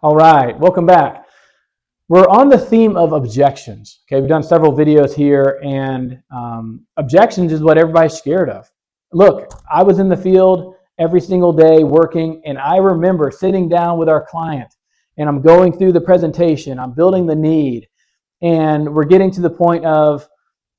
All right, welcome back. We're on the theme of objections. Okay, we've done several videos here, and objections is what everybody's scared of. Look, I was in the field every single day working, and I remember sitting down with our client, and I'm going through the presentation, I'm building the need, and we're getting to the point of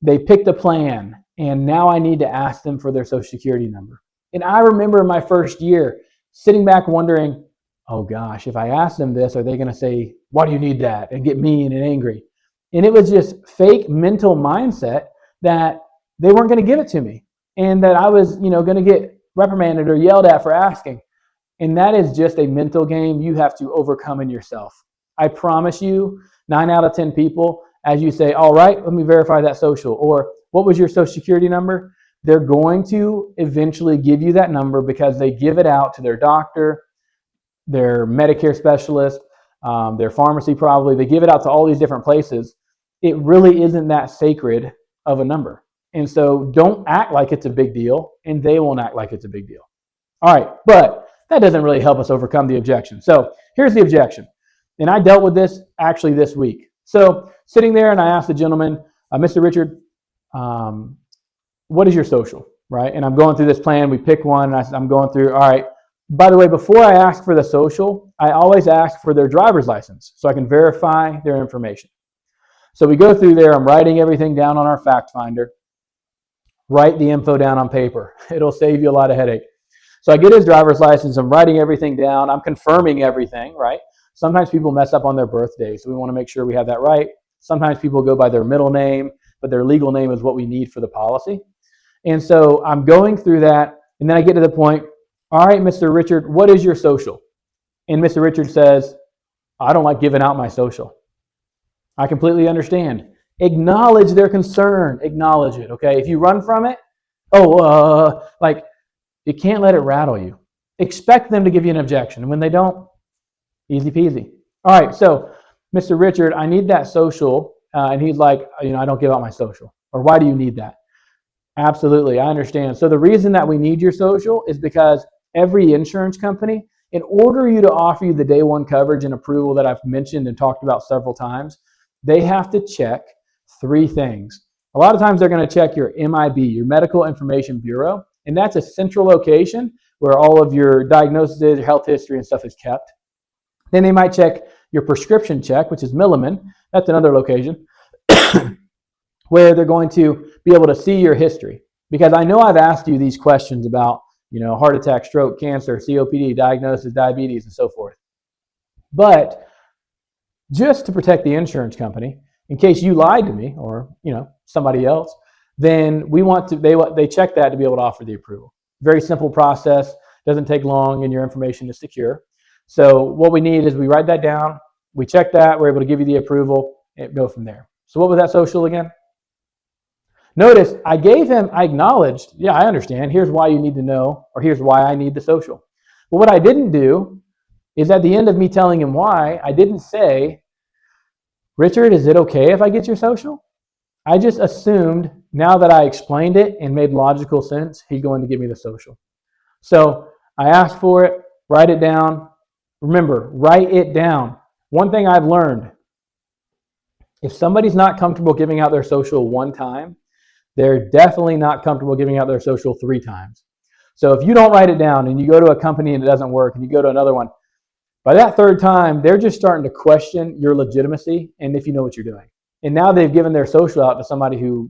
they picked a plan, and now I need to ask them for their social security number. And I remember my first year sitting back wondering, oh gosh, if I ask them this, are they going to say, why do you need that? And get mean and angry. And it was just fake mental mindset that they weren't going to give it to me and that I was, going to get reprimanded or yelled at for asking. And that is just a mental game you have to overcome in yourself. I promise you, 9 out of 10 people, as you say, all right, let me verify that social, or what was your social security number? They're going to eventually give you that number because they give it out to their doctor, their Medicare specialist, their pharmacy probably. They give it out to all these different places. It really isn't that sacred of a number. And so don't act like it's a big deal, and they won't act like it's a big deal. All right, but that doesn't really help us overcome the objection. So here's the objection. And I dealt with this actually this week. So sitting there, and I asked the gentleman, Mr. Richard, what is your social, right? And I'm going through this plan. We pick one, and I'm going through, all right, by the way, before I ask for the social, I always ask for their driver's license so I can verify their information. So we go through there. I'm writing everything down on our fact finder. Write the info down on paper. It'll save you a lot of headache. So I get his driver's license. I'm writing everything down. I'm confirming everything, right? Sometimes people mess up on their birthday, so we want to make sure we have that right. Sometimes people go by their middle name, but their legal name is what we need for the policy. And so I'm going through that, and then I get to the point, all right, Mr. Richard, what is your social? And Mr. Richard says, I don't like giving out my social. I completely understand. Acknowledge their concern. Acknowledge it, okay? If you run from it, you can't let it rattle you. Expect them to give you an objection. And when they don't, easy peasy. All right, so Mr. Richard, I need that social. And he's like, I don't give out my social. Or why do you need that? Absolutely, I understand. So the reason that we need your social is because every insurance company, in order you to offer you the day one coverage and approval that I've mentioned and talked about several times, they have to check 3 things. A lot of times they're going to check your MIB, your Medical Information Bureau, and that's a central location where all of your diagnoses, your health history and stuff is kept. Then they might check your prescription check, which is Milliman. That's another location where they're going to be able to see your history. Because I know I've asked you these questions about heart attack, stroke, cancer, COPD, diagnosis, diabetes, and so forth. But just to protect the insurance company, in case you lied to me or somebody else, then they check that to be able to offer the approval. Very simple process, doesn't take long, and your information is secure. So what we need is we write that down, we check that, we're able to give you the approval, and go from there. So what was that social again? Notice I acknowledged, yeah, I understand. Here's why you need to know, or here's why I need the social. But what I didn't do is at the end of me telling him why, I didn't say, Richard, is it okay if I get your social? I just assumed now that I explained it and made logical sense, he's going to give me the social. So I asked for it, write it down. Remember, write it down. One thing I've learned, if somebody's not comfortable giving out their social 1 time, they're definitely not comfortable giving out their social 3 times. So if you don't write it down and you go to a company and it doesn't work and you go to another one, by that 3rd time, they're just starting to question your legitimacy and if you know what you're doing. And now they've given their social out to somebody who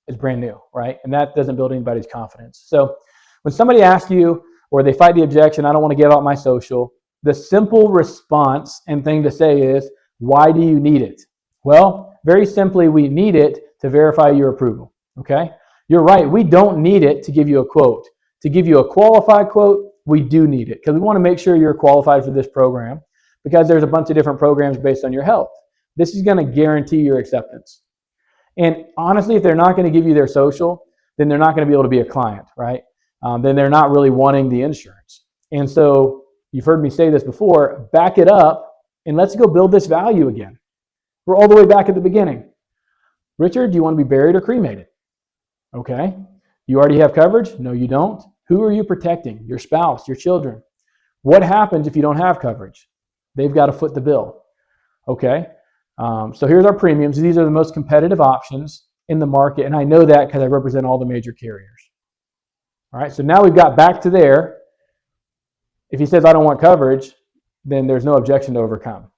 is brand new, right? And that doesn't build anybody's confidence. So when somebody asks you or they fight the objection, I don't want to give out my social, the simple response and thing to say is, why do you need it? Well, very simply, we need it to verify your approval. Okay? You're right. We don't need it to give you a quote. To give you a qualified quote, we do need it because we want to make sure you're qualified for this program because there's a bunch of different programs based on your health. This is going to guarantee your acceptance. And honestly, if they're not going to give you their social, then they're not going to be able to be a client, right? Then they're not really wanting the insurance. And so you've heard me say this before, back it up and let's go build this value again. We're all the way back at the beginning. Richard, do you want to be buried or cremated? Okay. You already have coverage? No, you don't. Who are you protecting? Your spouse, your children. What happens if you don't have coverage? They've got to foot the bill. Okay, so here's our premiums. These are the most competitive options in the market, and I know that because I represent all the major carriers. All right, so now we've got back to there. If he says I don't want coverage, then there's no objection to overcome,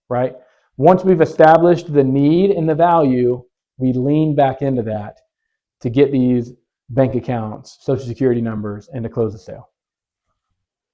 right? Once we've established the need and the value, we lean back into that to get these bank accounts, social security numbers, and to close the sale.